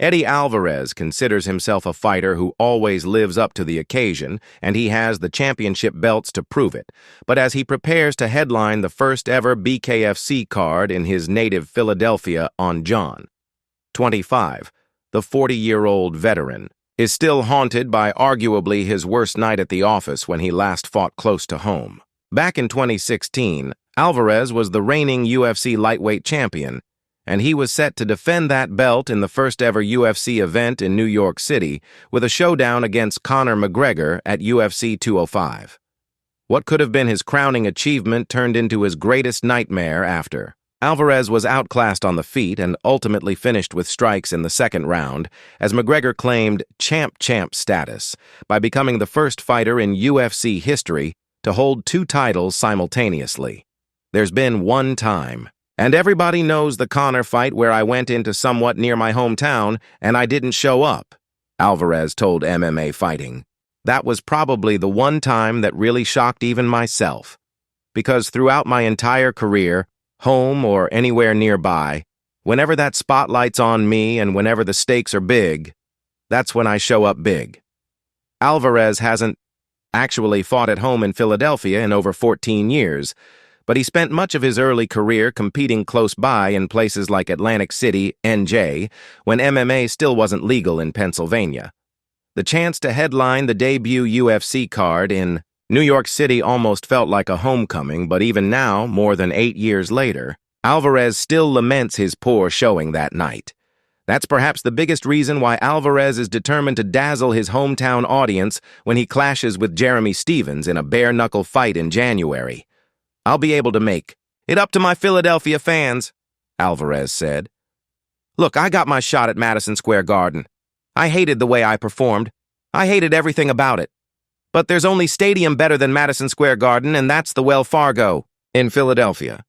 Eddie Alvarez considers himself a fighter who always lives up to the occasion, and he has the championship belts to prove it. But as he prepares to headline the first ever BKFC card in his native Philadelphia on John 25, the 40-year-old veteran is still haunted by arguably his worst night at the office when he last fought close to home. Back in 2016, Alvarez was the reigning UFC lightweight champion, and he was set to defend that belt in the first ever UFC event in New York City with a showdown against Conor McGregor at UFC 205. What could have been his crowning achievement turned into his greatest nightmare after. Alvarez was outclassed on the feet and ultimately finished with strikes in the second round as McGregor claimed champ status by becoming the first fighter in UFC history to hold two titles simultaneously. There's been one time. And everybody knows the Conor fight where I went into somewhat near my hometown and I didn't show up, Alvarez told MMA Fighting. That was probably the one time that really shocked even myself. Because throughout my entire career, home or anywhere nearby, whenever that spotlight's on me and whenever the stakes are big, that's when I show up big. Alvarez hasn't actually fought at home in Philadelphia in over 14 years, but he spent much of his early career competing close by in places like Atlantic City, NJ, when MMA still wasn't legal in Pennsylvania. The chance to headline the debut UFC card in New York City almost felt like a homecoming, but even now, more than 8 years later, Alvarez still laments his poor showing that night. That's perhaps the biggest reason why Alvarez is determined to dazzle his hometown audience when he clashes with Jeremy Stephens in a bare-knuckle fight in January. I'll be able to make it up to my Philadelphia fans, Alvarez said. Look, I got my shot at Madison Square Garden. I hated the way I performed. I hated everything about it. But there's only stadium better than Madison Square Garden, and that's the Wells Fargo in Philadelphia.